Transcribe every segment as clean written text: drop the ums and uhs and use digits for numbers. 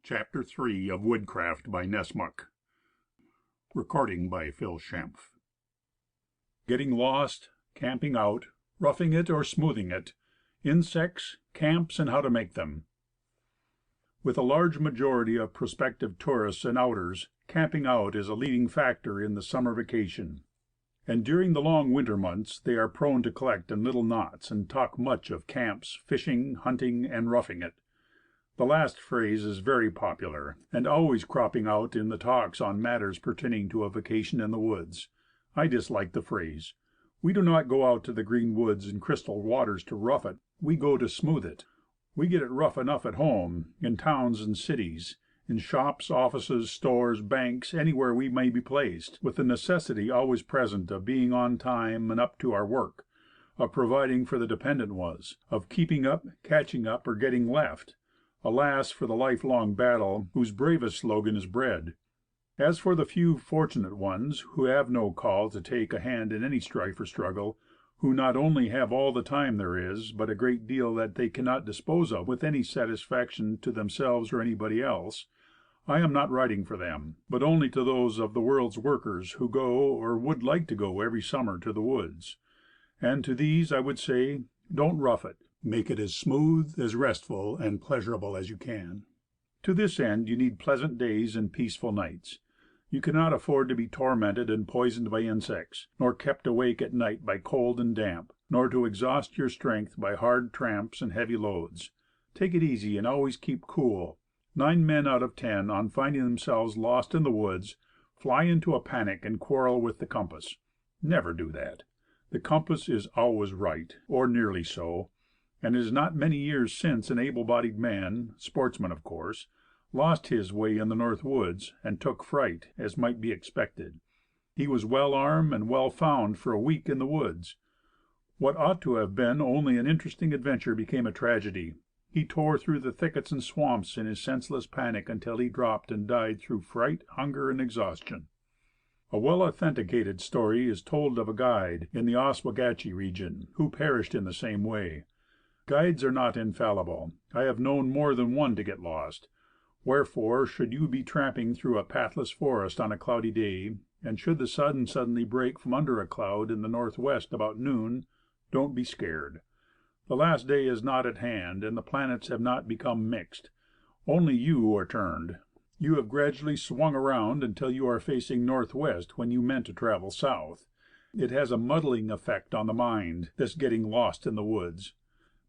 Chapter 3 of Woodcraft by Nessmuk. Recording by Phil Shempf. Getting lost, camping out, roughing it or smoothing it, insects, camps, and how to make them. With a large majority of prospective tourists and outers, camping out is a leading factor in the summer vacation. And during the long winter months they are prone to collect in little knots and talk much of camps, fishing, hunting, and roughing it. The last phrase is very popular, and always cropping out in the talks on matters pertaining to a vacation in the woods. I dislike the phrase. We do not go out to the green woods and crystal waters to rough it; we go to smooth it. We get it rough enough at home, in towns and cities, in shops, offices, stores, banks, anywhere we may be placed, with the necessity always present of being on time and up to our work, of providing for the dependent ones, of keeping up, catching up, or getting left. Alas for the lifelong battle whose bravest slogan is bread. As for the few fortunate ones who have no call to take a hand in any strife or struggle, who not only have all the time there is, but a great deal that they cannot dispose of with any satisfaction to themselves or anybody else, I am not writing for them, but only to those of the world's workers who go, or would like to go every summer to the woods. And to these I would say, don't rough it. Make it as smooth, as restful, and pleasurable as you can. To this end you need pleasant days and peaceful nights. You cannot afford to be tormented and poisoned by insects, nor kept awake at night by cold and damp, nor to exhaust your strength by hard tramps and heavy loads. Take it easy, and always keep cool. 9 men out of 10, on finding themselves lost in the woods, fly into a panic and quarrel with the compass. Never do that. The compass is always right, or nearly so. And it is not many years since an able bodied man, sportsman of course, lost his way in the North Woods, and took fright, as might be expected. He was well armed and well found for a week in the woods. What ought to have been only an interesting adventure became a tragedy. He tore through the thickets and swamps in his senseless panic until he dropped and died through fright, hunger, and exhaustion. A well authenticated story is told of a guide in the Oswegatchie region who perished in the same way. Guides are not infallible. I have known more than one to get lost. Wherefore, should you be tramping through a pathless forest on a cloudy day, and should the sun suddenly break from under a cloud in the northwest about noon, don't be scared. The last day is not at hand, and the planets have not become mixed. Only you are turned. You have gradually swung around until you are facing northwest when you meant to travel south. It has a muddling effect on the mind, this getting lost in the woods.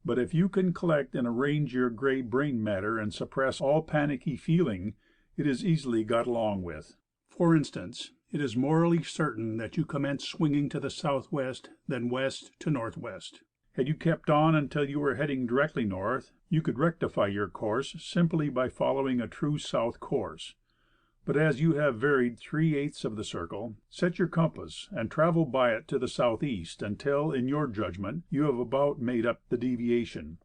But if you can collect and arrange your gray brain matter and suppress all panicky feeling, it is easily got along with. For instance, it is morally certain that you commence swinging to the southwest, then west to northwest. Had you kept on until you were heading directly north, you could rectify your course simply by following a true south course. But as you have varied 3/8 of the circle, set your compass and travel by it to the southeast until, in your judgment, you have about made up the deviation.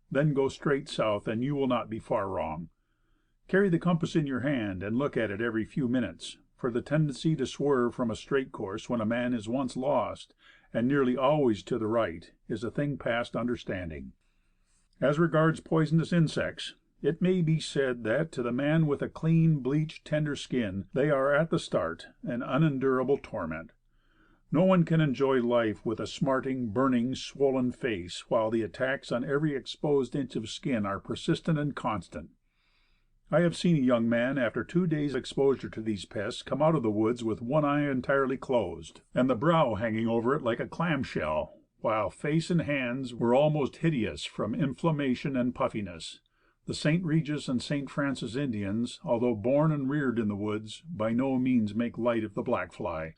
Then go straight south, and you will not be far wrong. Carry the compass in your hand, and look at it every few minutes, for the tendency to swerve from a straight course when a man is once lost, and nearly always to the right, is a thing past understanding. As regards poisonous insects, it may be said that, to the man with a clean, bleached, tender skin, they are, at the start, an unendurable torment. No one can enjoy life with a smarting, burning, swollen face, while the attacks on every exposed inch of skin are persistent and constant. I have seen a young man, after 2 days' exposure to these pests, come out of the woods with one eye entirely closed, and the brow hanging over it like a clam shell, while face and hands were almost hideous from inflammation and puffiness. The St. Regis and St. Francis Indians, although born and reared in the woods, by no means make light of the black fly.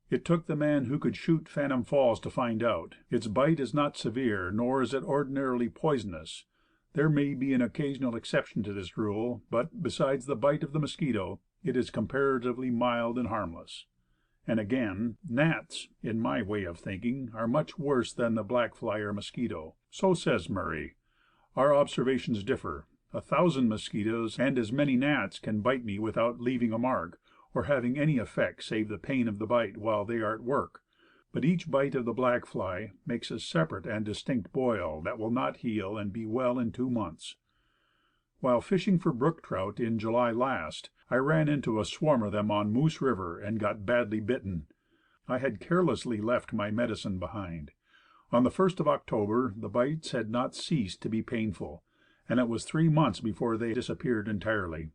It took the man who could shoot Phantom Falls to find out. Its bite is not severe, nor is it ordinarily poisonous. There may be an occasional exception to this rule, but, besides the bite of the mosquito, it is comparatively mild and harmless. And again, gnats, in my way of thinking, are much worse than the black fly or mosquito. So says Murray. Our observations differ. 1,000 mosquitoes and as many gnats can bite me without leaving a mark, or having any effect save the pain of the bite while they are at work. But each bite of the black fly makes a separate and distinct boil that will not heal and be well in 2 months. While fishing for brook trout in July last, I ran into a swarm of them on Moose River, and got badly bitten. I had carelessly left my medicine behind. On the 1st of October the bites had not ceased to be painful, and it was 3 months before they disappeared entirely.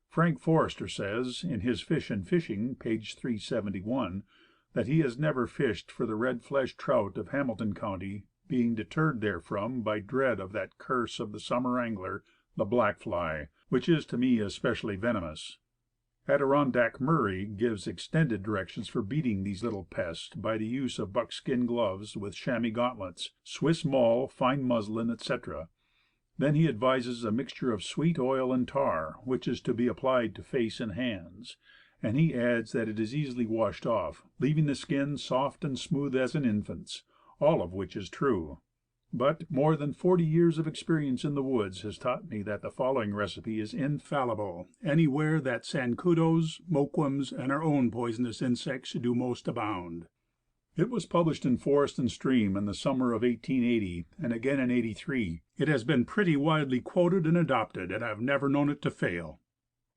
Frank Forrester says, in his Fish and Fishing, page 371, that he has never fished for the red fleshed trout of Hamilton County, being deterred therefrom by dread of that curse of the summer angler, the black fly, which is to me especially venomous. Adirondack Murray gives extended directions for beating these little pests by the use of buckskin gloves with chamois gauntlets, Swiss mull, fine muslin, etc. Then he advises a mixture of sweet oil and tar, which is to be applied to face and hands, and he adds that it is easily washed off, leaving the skin soft and smooth as an infant's, all of which is true. But more than 40 years of experience in the woods has taught me that the following recipe is infallible anywhere that zancudos, moquams, and our own poisonous insects do most abound. It was published in Forest and Stream in the summer of 1880, and again in '83. It has been pretty widely quoted and adopted, and I have never known it to fail.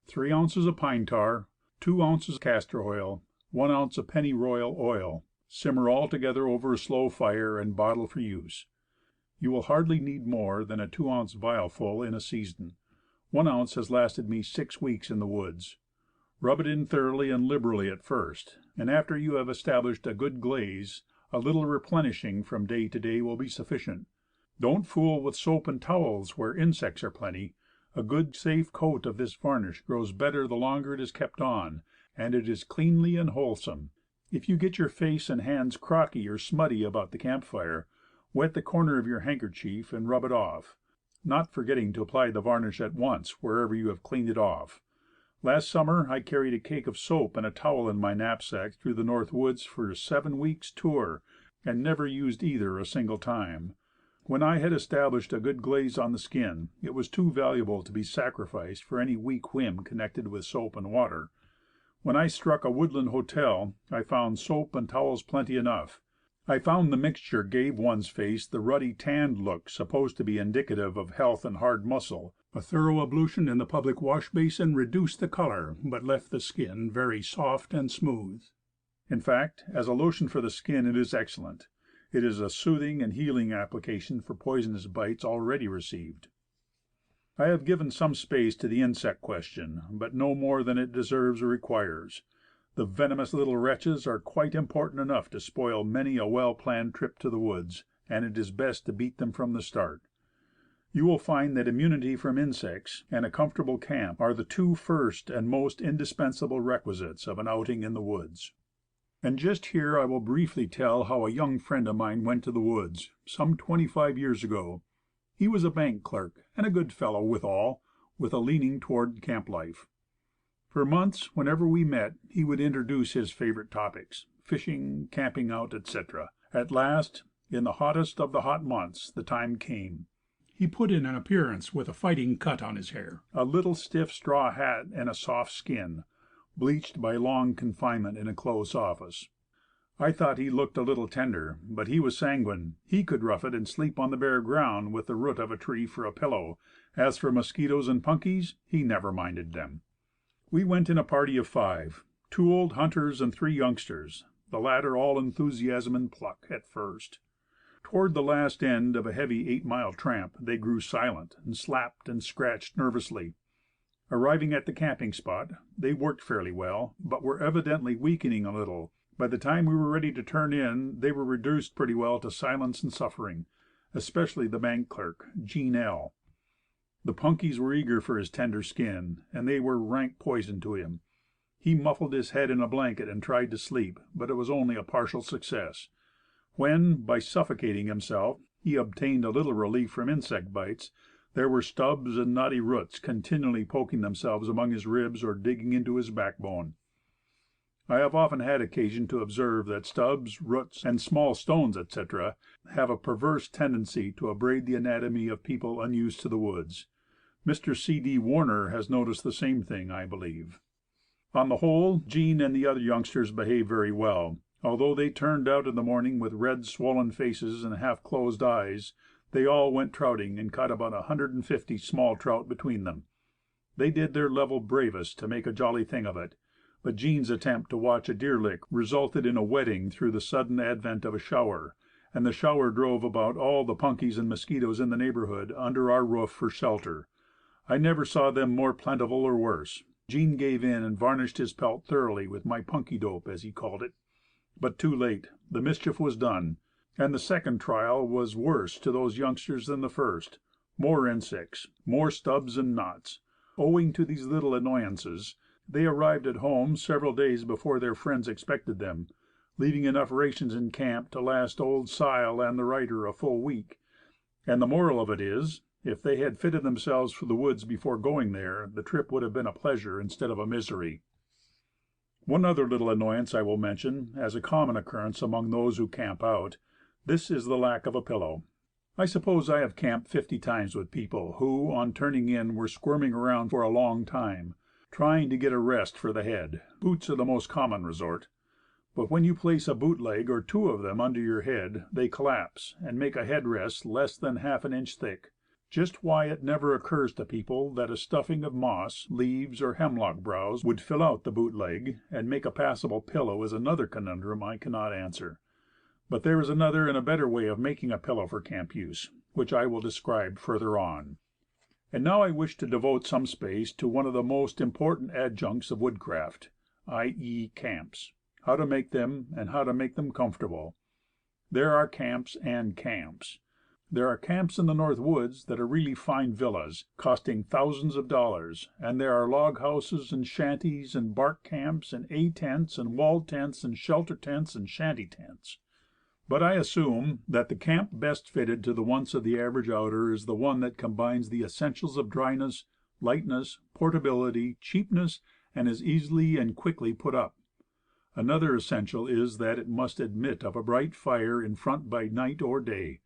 3 ounces of pine tar, 2 ounces castor oil, 1 ounce of pennyroyal oil. Simmer all together over a slow fire, and bottle for use. You will hardly need more than a 2-ounce vial full in a season. 1 ounce has lasted me 6 weeks in the woods. Rub it in thoroughly and liberally at first, and after you have established a good glaze, a little replenishing from day to day will be sufficient. Don't fool with soap and towels where insects are plenty. A good safe coat of this varnish grows better the longer it is kept on, and it is cleanly and wholesome. If you get your face and hands crocky or smutty about the camp fire, wet the corner of your handkerchief and rub it off, not forgetting to apply the varnish at once wherever you have cleaned it off. Last summer I carried a cake of soap and a towel in my knapsack through the North Woods for a 7 weeks' tour, and never used either a single time. When I had established a good glaze on the skin, it was too valuable to be sacrificed for any weak whim connected with soap and water. When I struck a woodland hotel, I found soap and towels plenty enough. I found the mixture gave one's face the ruddy tanned look supposed to be indicative of health and hard muscle. A thorough ablution in the public wash basin reduced the color, but left the skin very soft and smooth. In fact, as a lotion for the skin it is excellent. It is a soothing and healing application for poisonous bites already received. I have given some space to the insect question, but no more than it deserves or requires. The venomous little wretches are quite important enough to spoil many a well planned trip to the woods, and it is best to beat them from the start. You will find that immunity from insects and a comfortable camp are the 2 first and most indispensable requisites of an outing in the woods. And just here I will briefly tell how a young friend of mine went to the woods, some 25 years ago. He was a bank clerk, and a good fellow withal, with a leaning toward camp life. For months, whenever we met, he would introduce his favorite topics fishing, camping out, etc. At last, in the hottest of the hot months, the time came. He put in an appearance with a fighting cut on his hair, a little stiff straw hat, and a soft skin, bleached by long confinement in a close office. I thought he looked a little tender, but he was sanguine. He could rough it and sleep on the bare ground with the root of a tree for a pillow. As for mosquitoes and punkies, he never minded them. We went in a party of 5, 2 old hunters and 3 youngsters, the latter all enthusiasm and pluck at first. Toward the last end of a heavy 8-mile tramp they grew silent, and slapped and scratched nervously. Arriving at the camping spot, they worked fairly well, but were evidently weakening a little. By the time we were ready to turn in, they were reduced pretty well to silence and suffering, especially the bank clerk, Gene L. The punkies were eager for his tender skin, and they were rank poison to him. He muffled his head in a blanket and tried to sleep, but it was only a partial success. When, by suffocating himself, he obtained a little relief from insect bites, there were stubs and knotty roots continually poking themselves among his ribs or digging into his backbone. I have often had occasion to observe that stubs, roots, and small stones, etc., have a perverse tendency to abrade the anatomy of people unused to the woods. Mr. C. D. Warner has noticed the same thing, I believe. On the whole, Gene and the other youngsters behaved very well. Although they turned out in the morning with red, swollen faces and half closed eyes, They all went trouting, and caught about 150 small trout between them. They did their level bravest to make a jolly thing of it, but Jean's attempt to watch a deer lick resulted in a wetting through the sudden advent of a shower, and the shower drove about all the punkies and mosquitoes in the neighborhood under our roof for shelter. I never saw them more plentiful or worse. Jean gave in and varnished his pelt thoroughly with my punky dope, as he called it. But too late. The mischief was done, and the second trial was worse to those youngsters than the first. More insects, more stubs and knots. Owing to these little annoyances, they arrived at home several days before their friends expected them, leaving enough rations in camp to last old Sile and the writer a full week. And the moral of it is, if they had fitted themselves for the woods before going there, the trip would have been a pleasure instead of a misery. One other little annoyance I will mention, as a common occurrence among those who camp out. This is the lack of a pillow. I suppose I have camped 50 times with people who, on turning in, were squirming around for a long time, trying to get a rest for the head. Boots are the most common resort. But when you place a boot leg or two of them under your head, they collapse, and make a head rest less than half an inch thick. Just why it never occurs to people that a stuffing of moss, leaves, or hemlock browse would fill out the boot leg and make a passable pillow is another conundrum I cannot answer. But there is another and a better way of making a pillow for camp use, which I will describe further on. And now I wish to devote some space to one of the most important adjuncts of woodcraft, i.e., camps. How to make them, and how to make them comfortable. There are camps and camps. There are camps in the North Woods that are really fine villas, costing thousands of dollars, and there are log houses and shanties and bark camps and A tents and wall tents and shelter tents and shanty tents. But I assume that the camp best fitted to the wants of the average outer is the one that combines the essentials of dryness, lightness, portability, cheapness, and is easily and quickly put up. Another essential is that it must admit of a bright fire in front by night or day.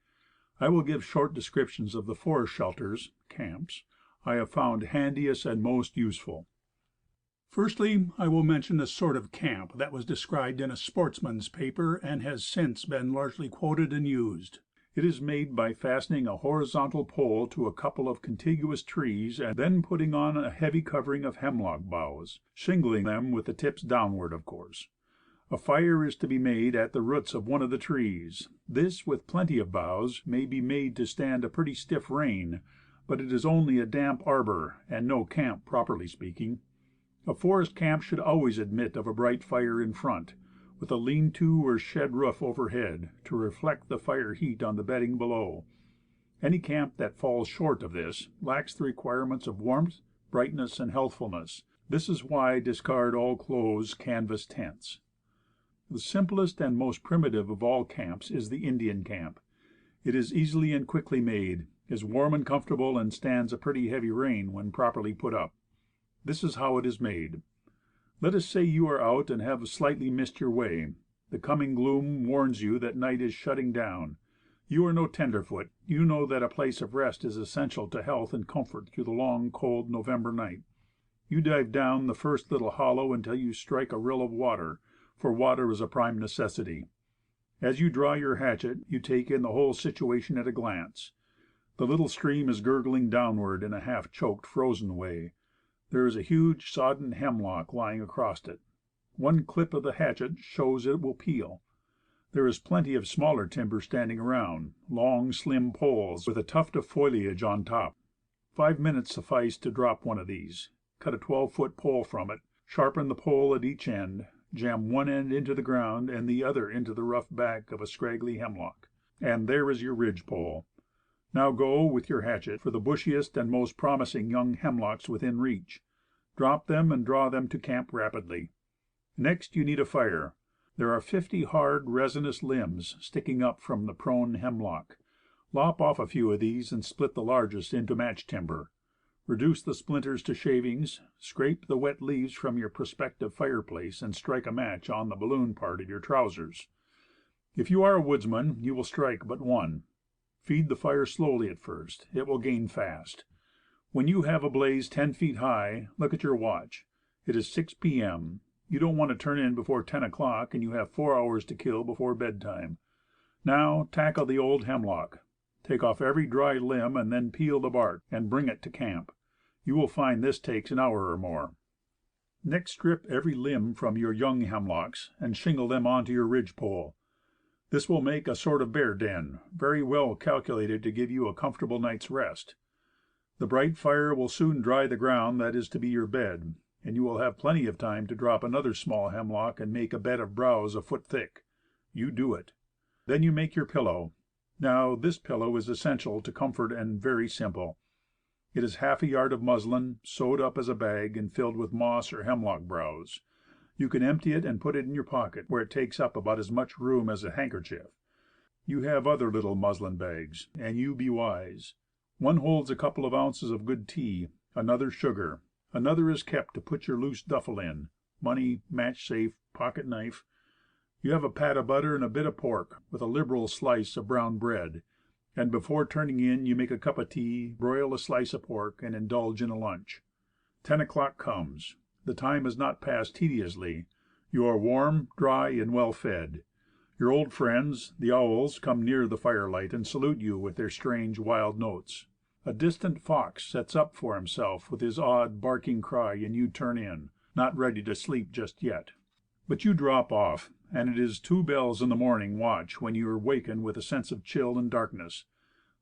I will give short descriptions of the forest shelters (camps) I have found handiest and most useful. Firstly, I will mention a sort of camp that was described in a sportsman's paper, and has since been largely quoted and used. It is made by fastening a horizontal pole to a couple of contiguous trees, and then putting on a heavy covering of hemlock boughs, shingling them with the tips downward, of course. A fire is to be made at the roots of one of the trees. This, with plenty of boughs, may be made to stand a pretty stiff rain, but it is only a damp arbor, and no camp, properly speaking. A forest camp should always admit of a bright fire in front, with a lean-to or shed roof overhead, to reflect the fire heat on the bedding below. Any camp that falls short of this lacks the requirements of warmth, brightness, and healthfulness. This is why I discard all close canvas tents. The simplest and most primitive of all camps is the Indian camp. It is easily and quickly made, is warm and comfortable, and stands a pretty heavy rain when properly put up. This is how it is made. Let us say you are out and have slightly missed your way. The coming gloom warns you that night is shutting down. You are no tenderfoot. You know that a place of rest is essential to health and comfort through the long, cold November night. You dive down the first little hollow until you strike a rill of water, for water is a prime necessity. As you draw your hatchet, you take in the whole situation at a glance. The little stream is gurgling downward in a half choked, frozen way. There is a huge sodden hemlock lying across it. One clip of the hatchet shows it will peel. There is plenty of smaller timber standing around, long, slim poles with a tuft of foliage on top. 5 minutes suffice to drop one of these. Cut a 12-foot pole from it, sharpen the pole at each end, jam one end into the ground and the other into the rough back of a scraggly hemlock, and there is your ridge pole. Now go, with your hatchet, for the bushiest and most promising young hemlocks within reach. Drop them and draw them to camp rapidly. Next you need a fire. There are 50 hard, resinous limbs sticking up from the prone hemlock. Lop off a few of these and split the largest into match timber. Reduce the splinters to shavings, scrape the wet leaves from your prospective fireplace, and strike a match on the balloon part of your trousers. If you are a woodsman, you will strike but one. Feed the fire slowly at first. It will gain fast. When you have a blaze 10 feet high, look at your watch. It is 6 p.m. You don't want to turn in before 10 o'clock, and you have 4 hours to kill before bedtime. Now tackle the old hemlock. Take off every dry limb, and then peel the bark, and bring it to camp. You will find this takes an hour or more. Next strip every limb from your young hemlocks, and shingle them onto your ridge pole. This will make a sort of bear den, very well calculated to give you a comfortable night's rest. The bright fire will soon dry the ground that is to be your bed, and you will have plenty of time to drop another small hemlock and make a bed of browse a foot thick. You do it. Then you make your pillow. Now, this pillow is essential to comfort and very simple. It is half a yard of muslin, sewed up as a bag, and filled with moss or hemlock browse. You can empty it and put it in your pocket, where it takes up about as much room as a handkerchief. You have other little muslin bags, and you be wise. One holds a couple of ounces of good tea, another sugar, another is kept to put your loose duffle in, money, match safe, pocket knife. You have a pat of butter and a bit of pork, with a liberal slice of brown bread, and before turning in you make a cup of tea, broil a slice of pork, and indulge in a lunch. 10 o'clock comes. The time has not passed tediously. You are warm, dry, and well fed. Your old friends, the owls, come near the firelight, and salute you with their strange, wild notes. A distant fox sets up for himself with his odd, barking cry, and you turn in, not ready to sleep just yet. But you drop off, and it is 2 bells in the morning watch when you are wakened with a sense of chill and darkness.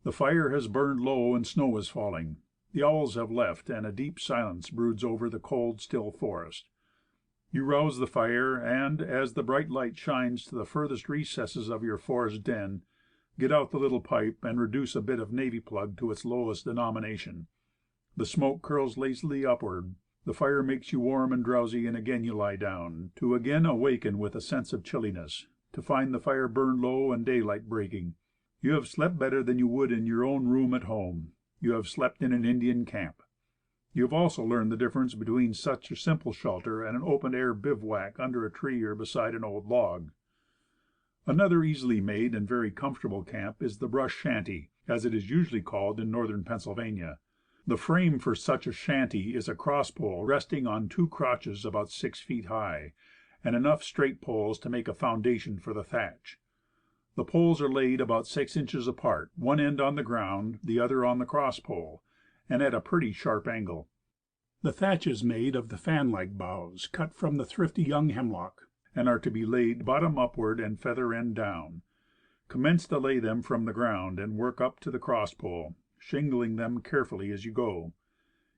The fire has burned low, and snow is falling. The owls have left, and a deep silence broods over the cold, still forest. You rouse the fire, and, as the bright light shines to the furthest recesses of your forest den, get out the little pipe, and reduce a bit of navy plug to its lowest denomination. The smoke curls lazily upward. The fire makes you warm and drowsy, and again you lie down, to again awaken with a sense of chilliness, to find the fire burned low and daylight breaking. You have slept better than you would in your own room at home. You have slept in an Indian camp. You have also learned the difference between such a simple shelter and an open air bivouac under a tree or beside an old log. Another easily made and very comfortable camp is the brush shanty, as it is usually called in northern Pennsylvania. The frame for such a shanty is a cross pole resting on 2 crotches about 6 feet high, and enough straight poles to make a foundation for the thatch. The poles are laid about 6 inches apart, one end on the ground, the other on the cross pole, and at a pretty sharp angle. The thatch is made of the fan like boughs cut from the thrifty young hemlock, and are to be laid bottom upward and feather end down. Commence to lay them from the ground, and work up to the cross pole, shingling them carefully as you go.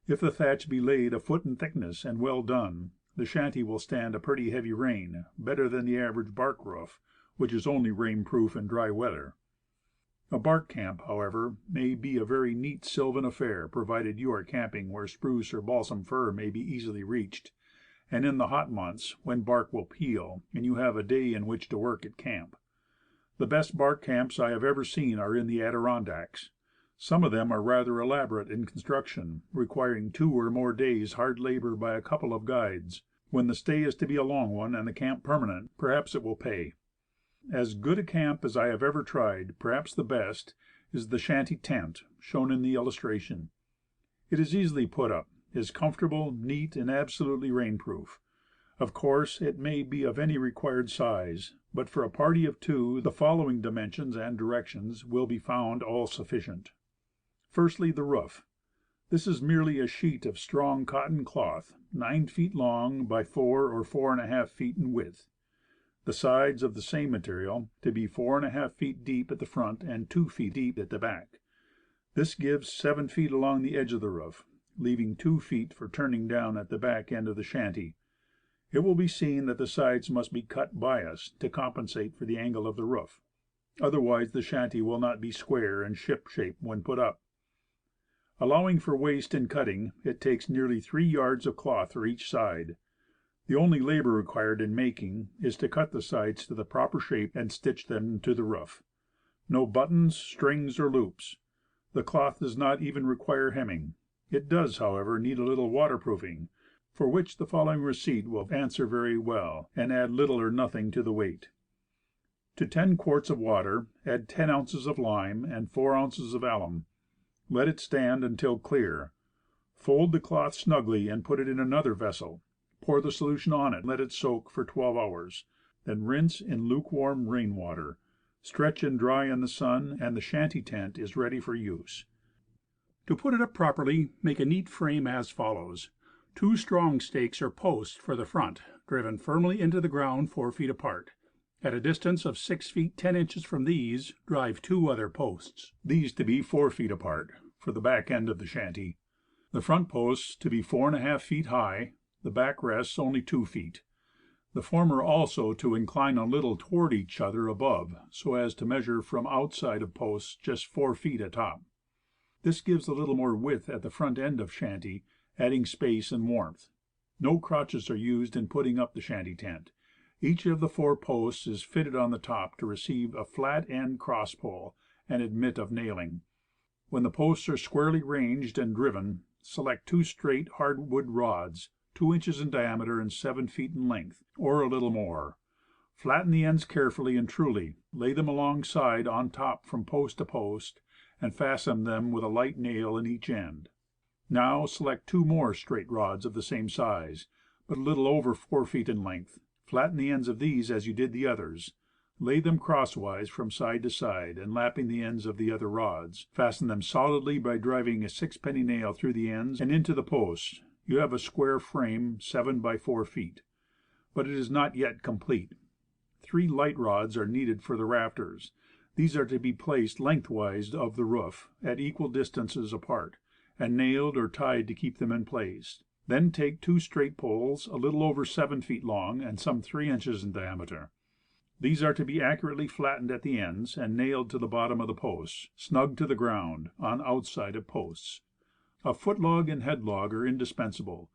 If the thatch be laid a foot in thickness, and well done, the shanty will stand a pretty heavy rain, better than the average bark roof, which is only rain-proof in dry weather. A bark camp, however, may be a very neat sylvan affair, provided you are camping where spruce or balsam fir may be easily reached, and in the hot months, when bark will peel, and you have a day in which to work at camp. The best bark camps I have ever seen are in the Adirondacks. Some of them are rather elaborate in construction, requiring 2 or more days' hard labor by a couple of guides. When the stay is to be a long one, and the camp permanent, perhaps it will pay. As good a camp as I have ever tried, perhaps the best, is the shanty tent, shown in the illustration. It is easily put up, is comfortable, neat, and absolutely rainproof. Of course, it may be of any required size, but for a party of 2 the following dimensions and directions will be found all sufficient. Firstly, the roof. This is merely a sheet of strong cotton cloth, 9 feet long by 4 or 4½ feet in width. The sides of the same material to be 4½ feet deep at the front and 2 feet deep at the back. This gives 7 feet along the edge of the roof, leaving 2 feet for turning down at the back end of the shanty. It will be seen that the sides must be cut bias to compensate for the angle of the roof. Otherwise the shanty will not be square and ship shape when put up. Allowing for waste in cutting, it takes nearly 3 yards of cloth for each side. The only labor required in making is to cut the sides to the proper shape and stitch them to the roof. No buttons, strings, or loops. The cloth does not even require hemming. It does, however, need a little waterproofing, for which the following receipt will answer very well, and add little or nothing to the weight. To 10 quarts of water, add 10 ounces of lime and 4 ounces of alum. Let it stand until clear. Fold the cloth snugly and put it in another vessel. Pour the solution on it, let it soak for 12 hours. Then rinse in lukewarm rain water. Stretch and dry in the sun, and the shanty tent is ready for use. To put it up properly, make a neat frame as follows: Two strong stakes or posts for the front, driven firmly into the ground 4 feet apart. At a distance of 6 feet 10 inches from these, drive two other posts, these to be 4 feet apart, for the back end of the shanty. The front posts to be 4½ feet high, the back rests only 2 feet. The former also to incline a little toward each other above, so as to measure from outside of posts just 4 feet atop. This gives a little more width at the front end of shanty, adding space and warmth. No crotches are used in putting up the shanty tent. Each of the 4 posts is fitted on the top to receive a flat end cross pole and admit of nailing. When the posts are squarely ranged and driven, select 2 straight hardwood rods, 2 inches in diameter and 7 feet in length, or a little more. Flatten the ends carefully and truly, lay them alongside on top from post to post, and fasten them with a light nail in each end. Now select 2 more straight rods of the same size, but a little over 4 feet in length. Flatten the ends of these as you did the others. Lay them crosswise from side to side, and lapping the ends of the other rods, fasten them solidly by driving a 6-penny nail through the ends and into the posts. You have a square frame 7 by 4 feet. But it is not yet complete. 3 light rods are needed for the rafters. These are to be placed lengthwise of the roof, at equal distances apart, and nailed or tied to keep them in place. Then take 2 straight poles, a little over 7 feet long and some 3 inches in diameter. These are to be accurately flattened at the ends, and nailed to the bottom of the posts, snug to the ground, on outside of posts. A footlog and headlog are indispensable.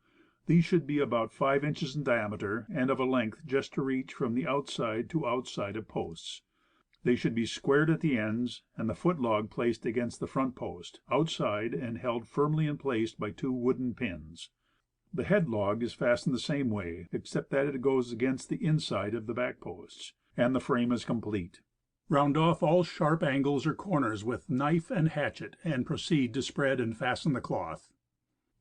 These should be about 5 inches in diameter, and of a length just to reach from the outside to outside of posts. They should be squared at the ends, and the footlog placed against the front post, outside, and held firmly in place by 2 wooden pins. The headlog is fastened the same way, except that it goes against the inside of the back posts, and the frame is complete. Round off all sharp angles or corners with knife and hatchet, and proceed to spread and fasten the cloth.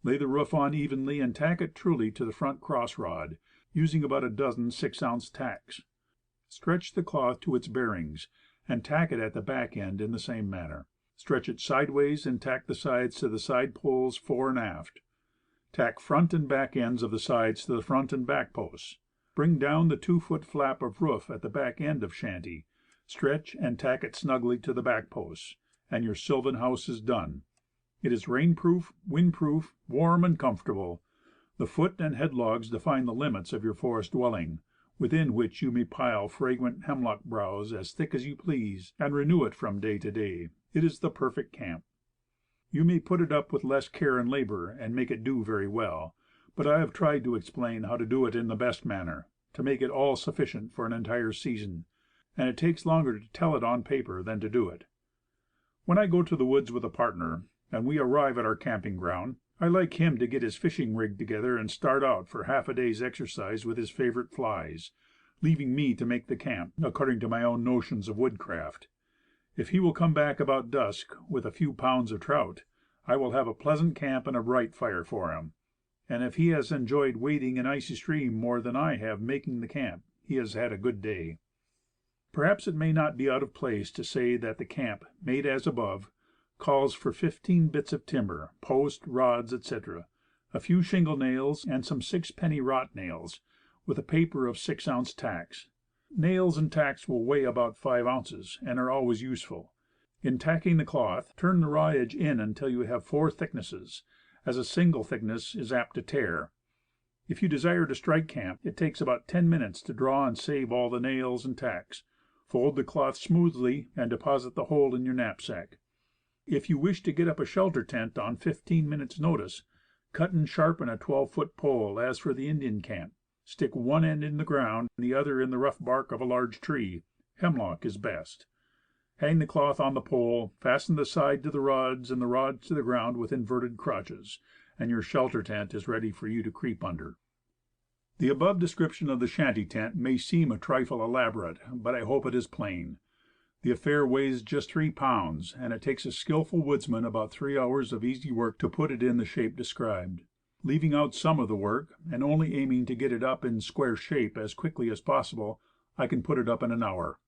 Lay the roof on evenly, and tack it truly to the front cross rod, using about a dozen 6-ounce tacks. Stretch the cloth to its bearings, and tack it at the back end in the same manner. Stretch it sideways, and tack the sides to the side poles fore and aft. Tack front and back ends of the sides to the front and back posts. Bring down the 2-foot flap of roof at the back end of shanty. Stretch and tack it snugly to the back posts, and your sylvan house is done. It is rainproof, windproof, warm and comfortable. The foot and headlogs define the limits of your forest dwelling, within which you may pile fragrant hemlock browse as thick as you please, and renew it from day to day. It is the perfect camp. You may put it up with less care and labor, and make it do very well, but I have tried to explain how to do it in the best manner, to make it all sufficient for an entire season, and it takes longer to tell it on paper than to do it. When I go to the woods with a partner, and we arrive at our camping ground, I like him to get his fishing rig together and start out for half a day's exercise with his favorite flies, leaving me to make the camp according to my own notions of woodcraft. If he will come back about dusk with a few pounds of trout, I will have a pleasant camp and a bright fire for him. And if he has enjoyed wading an icy stream more than I have making the camp, he has had a good day. Perhaps it may not be out of place to say that the camp, made as above, calls for 15 bits of timber, posts, rods, etc., a few shingle nails, and some 6-penny wrought nails, with a paper of 6-ounce tacks. Nails and tacks will weigh about 5 ounces, and are always useful. In tacking the cloth, turn the raw edge in until you have 4 thicknesses, as a single thickness is apt to tear. If you desire to strike camp, it takes about 10 minutes to draw and save all the nails and tacks. Fold the cloth smoothly, and deposit the whole in your knapsack. If you wish to get up a shelter tent on 15 minutes' notice, cut and sharpen a 12-foot pole as for the Indian camp. Stick one end in the ground, and the other in the rough bark of a large tree. Hemlock is best. Hang the cloth on the pole, fasten the side to the rods, and the rods to the ground with inverted crotches, and your shelter tent is ready for you to creep under. The above description of the shanty tent may seem a trifle elaborate, but I hope it is plain. The affair weighs just 3 pounds, and it takes a skillful woodsman about 3 hours of easy work to put it in the shape described. Leaving out some of the work, and only aiming to get it up in square shape as quickly as possible, I can put it up in an hour.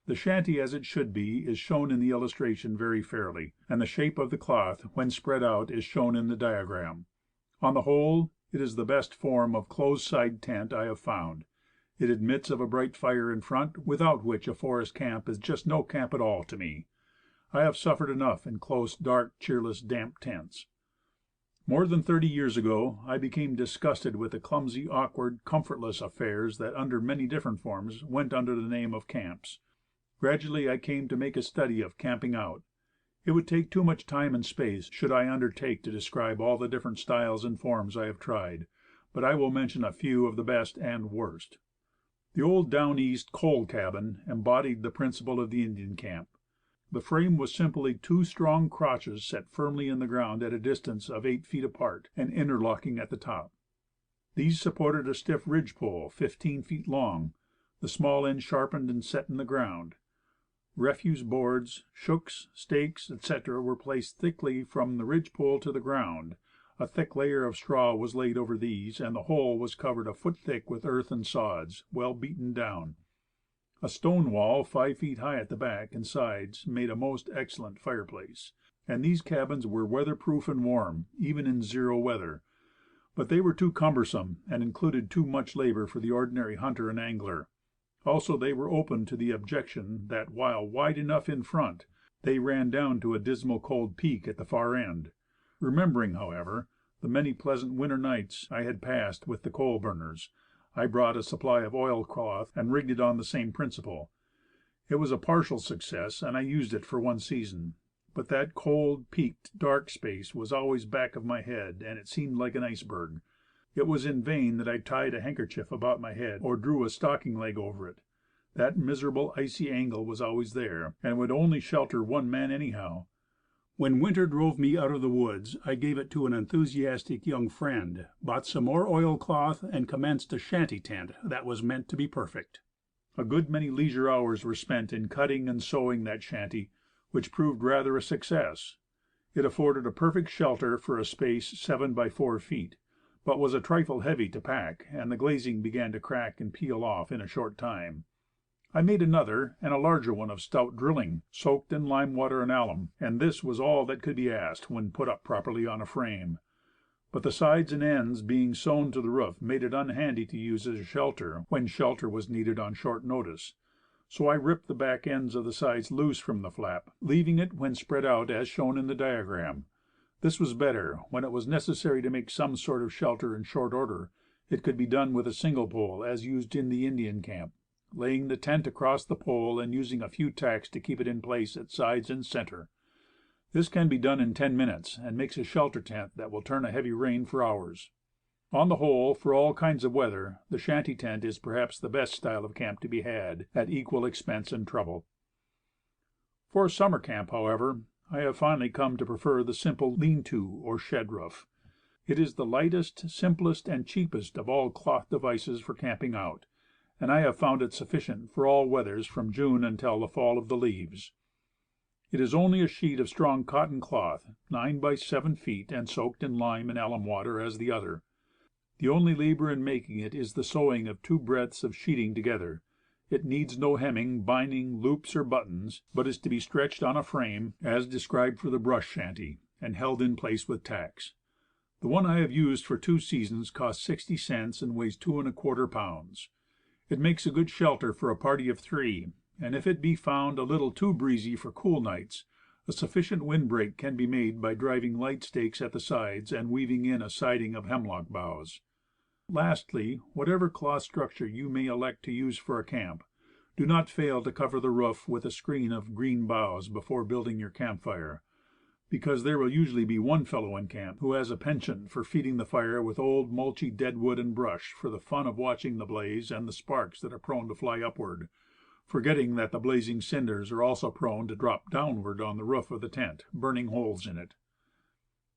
The shanty as it should be is shown in the illustration very fairly, and the shape of the cloth when spread out is shown in the diagram. On the whole, it is the best form of close sided tent I have found. It admits of a bright fire in front, without which a forest camp is just no camp at all to me. I have suffered enough in close, dark, cheerless, damp tents. More than 30 years ago I became disgusted with the clumsy, awkward, comfortless affairs that, under many different forms, went under the name of camps. Gradually I came to make a study of camping out. It would take too much time and space should I undertake to describe all the different styles and forms I have tried, but I will mention a few of the best and worst. The old down east "coal cabin" embodied the principle of the Indian camp. The frame was simply two strong crotches set firmly in the ground at a distance of 8 feet apart, and interlocking at the top. These supported a stiff ridge pole 15 feet long, the small end sharpened and set in the ground. Refuse boards, shooks, stakes, etc., were placed thickly from the ridge pole to the ground. A thick layer of straw was laid over these, and the whole was covered a foot thick with earth and sods, well beaten down. A stone wall 5 feet high at the back and sides made a most excellent fireplace, and these cabins were weather proof and warm, even in zero weather. But they were too cumbersome, and included too much labor for the ordinary hunter and angler. Also they were open to the objection that, while wide enough in front, they ran down to a dismal cold peak at the far end. Remembering, however, the many pleasant winter nights I had passed with the coal burners, I brought a supply of oilcloth and rigged it on the same principle. It was a partial success, and I used it for one season. But that cold, peaked, dark space was always back of my head, and it seemed like an iceberg. It was in vain that I tied a handkerchief about my head or drew a stocking leg over it. That miserable icy angle was always there, and would only shelter one man anyhow. When winter drove me out of the woods, I gave it to an enthusiastic young friend, bought some more oilcloth, and commenced a shanty tent that was meant to be perfect. A good many leisure hours were spent in cutting and sewing that shanty, which proved rather a success. It afforded a perfect shelter for a space 7 by 4 feet, but was a trifle heavy to pack, and the glazing began to crack and peel off in a short time. I made another and a larger one of stout drilling, soaked in lime water and alum, and this was all that could be asked when put up properly on a frame. But the sides and ends being sewn to the roof made it unhandy to use as a shelter when shelter was needed on short notice. So I ripped the back ends of the sides loose from the flap, leaving it when spread out as shown in the diagram. This was better. When it was necessary to make some sort of shelter in short order, it could be done with a single pole as used in the Indian camp, laying the tent across the pole and using a few tacks to keep it in place at sides and center. This can be done in 10 minutes, and makes a shelter tent that will turn a heavy rain for hours. On the whole, for all kinds of weather, the shanty tent is perhaps the best style of camp to be had, at equal expense and trouble. For a summer camp, however, I have finally come to prefer the simple lean-to or shed roof. It is the lightest, simplest, and cheapest of all cloth devices for camping out, and I have found it sufficient for all weathers from June until the fall of the leaves. It is only a sheet of strong cotton cloth, 9 by 7 feet, and soaked in lime and alum water as the other. The only labor in making it is the sewing of 2 breadths of sheeting together. It needs no hemming, binding, loops, or buttons, but is to be stretched on a frame, as described for the brush shanty, and held in place with tacks. The one I have used for 2 seasons cost 60 cents and weighs 2¼ pounds. It makes a good shelter for a party of 3, and if it be found a little too breezy for cool nights, a sufficient windbreak can be made by driving light stakes at the sides and weaving in a siding of hemlock boughs. Lastly, whatever cloth structure you may elect to use for a camp, do not fail to cover the roof with a screen of green boughs before building your campfire, because there will usually be one fellow in camp who has a penchant for feeding the fire with old mulchy deadwood and brush for the fun of watching the blaze and the sparks that are prone to fly upward, forgetting that the blazing cinders are also prone to drop downward on the roof of the tent, burning holes in it.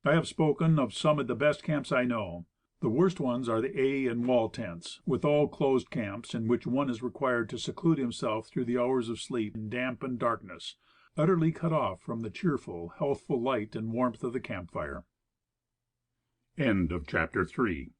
I have spoken of some of the best camps I know. The worst ones are the A and wall tents, with all closed camps in which one is required to seclude himself through the hours of sleep in damp and darkness, utterly cut off from the cheerful, healthful light and warmth of the campfire. End of chapter 3.